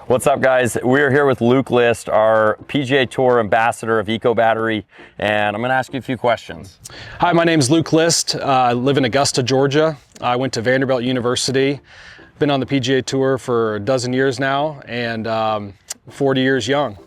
What's up, guys? We're here with Luke List, our PGA Tour ambassador of Eco Battery, and I'm going to ask you a few questions. Hi, my name is Luke List. I live in Augusta, Georgia. I went to Vanderbilt University. Been on the PGA Tour for a dozen years now, and 40 years young.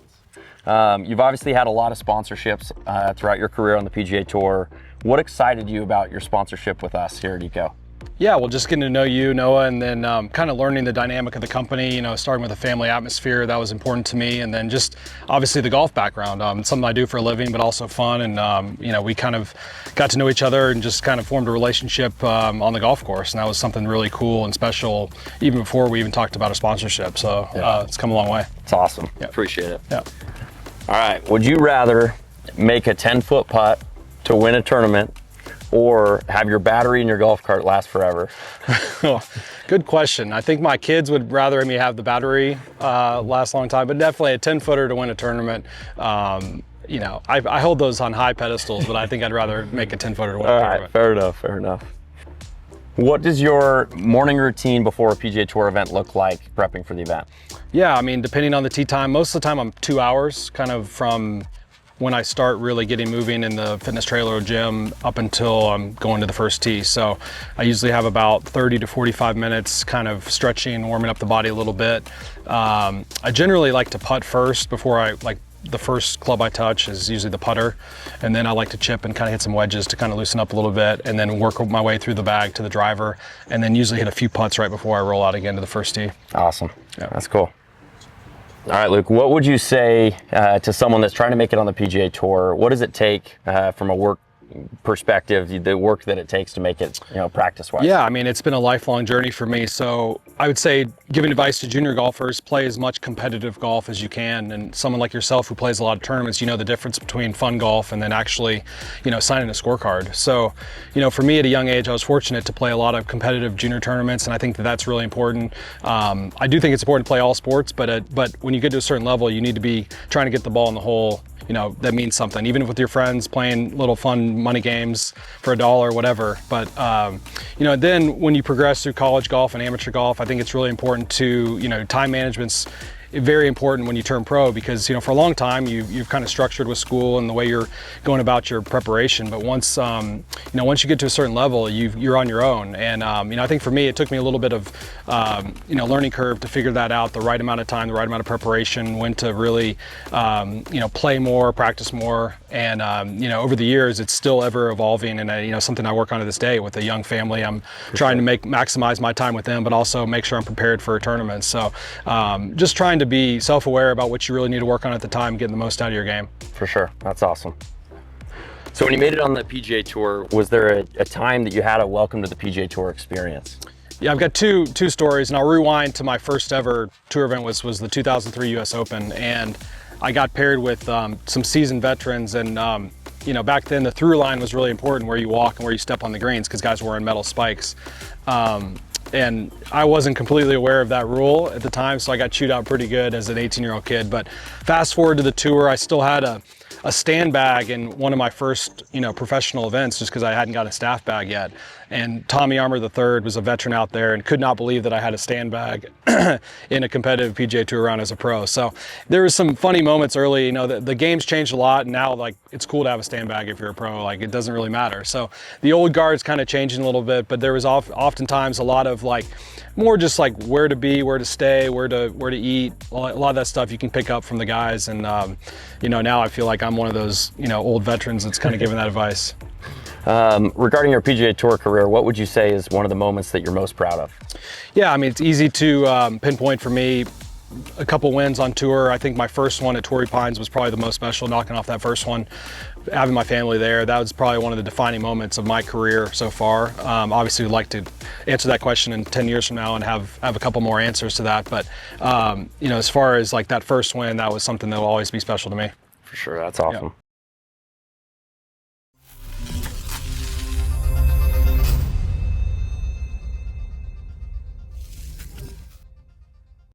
You've obviously had a lot of sponsorships throughout your career on the PGA Tour. What excited you about your sponsorship with us here at Eco? Yeah, well, just getting to know you, Noah, and then kind of learning the dynamic of the company, you know, starting with a family atmosphere, that was important to me. And then just obviously the golf background, it's something I do for a living, but also fun. And, you know, we kind of got to know each other and just kind of formed a relationship on the golf course. And that was something really cool and special, even before we even talked about a sponsorship. So it's come a long way. It's awesome. Yeah. Appreciate it. Yeah. All right. Would you rather make a 10-foot putt to win a tournament or have your battery in your golf cart last forever? Good question. I think my kids would rather me have the battery last a long time, but definitely a 10-footer to win a tournament. You know, I hold those on high pedestals, but I think I'd rather make a 10-footer to win a tournament. All right, fair enough, fair enough. What does your morning routine before a PGA Tour event look like prepping for the event? Yeah, I mean, depending on the tee time, most of the time I'm 2 hours, kind of from when I start really getting moving in the fitness trailer or gym up until I'm going to the first tee. So I usually have about 30 to 45 minutes kind of stretching, warming up the body a little bit. I generally like to putt first before the first club I touch is usually the putter. And then I like to chip and kind of hit some wedges to kind of loosen up a little bit and then work my way through the bag to the driver. And then usually hit a few putts right before I roll out again to the first tee. Awesome. Yeah. That's cool. All right, Luke, what would you say to someone that's trying to make it on the PGA Tour? What does it take from a work perspective, the work that it takes to make it, you know, practice-wise? Yeah, I mean, it's been a lifelong journey for me. So I would say giving advice to junior golfers, play as much competitive golf as you can. And someone like yourself who plays a lot of tournaments, you know the difference between fun golf and then actually, you know, signing a scorecard. So, you know, for me at a young age, I was fortunate to play a lot of competitive junior tournaments, and I think that that's really important. I do think it's important to play all sports, but when you get to a certain level, you need to be trying to get the ball in the hole. You know, that means something, even with your friends playing little fun money games for $1 or whatever. But, you know, then when you progress through college golf and amateur golf, I think it's really important to, you know, time management's very important when you turn pro, because, you know, for a long time you've kind of structured with school and the way you're going about your preparation. But once, you know, once you get to a certain level, you're on your own. And, you know, I think for me, it took me a little bit of, you know, learning curve to figure that out, the right amount of time, the right amount of preparation, when to really, you know, play more, practice more. And, you know, over the years, it's still ever evolving. And, you know, something I work on to this day with a young family. I'm trying to maximize my time with them, but also make sure I'm prepared for a tournament. So just trying to be self-aware about what you really need to work on at the time, getting the most out of your game. For sure. That's awesome. So when you made it on the PGA Tour, was there a time that you had a welcome to the PGA Tour experience? Yeah, I've got two stories, and I'll rewind to my first ever tour event was the 2003 US Open, and I got paired with some seasoned veterans, and you know, back then the through line was really important, where you walk and where you step on the greens, because guys were wearing metal spikes. And I wasn't completely aware of that rule at the time, so I got chewed out pretty good as an 18-year-old kid. But fast forward to the tour, I still had a stand bag in one of my first, you know, professional events, just because I hadn't got a staff bag yet. And Tommy Armour III was a veteran out there and could not believe that I had a stand bag in a competitive PGA Tour round as a pro. So there was some funny moments early. You know, the game's changed a lot, and now, like, it's cool to have a stand bag if you're a pro. Like, it doesn't really matter. So the old guard's kind of changing a little bit, but there was oftentimes a lot of, like, more just like where to be, where to stay, where to eat. A lot of that stuff you can pick up from the guys. And, you know, now I feel like I'm one of those, you know, old veterans that's kind of giving that advice. Regarding your PGA Tour career, what would you say is one of the moments that you're most proud of? Yeah, I mean, it's easy to pinpoint for me. A couple wins on tour. I think my first one at Torrey Pines was probably the most special, knocking off that first one, having my family there. That was probably one of the defining moments of my career so far. Obviously, we'd like to answer that question in 10 years from now and have a couple more answers to that. But, you know, as far as like that first win, that was something that will always be special to me. For sure, that's awesome.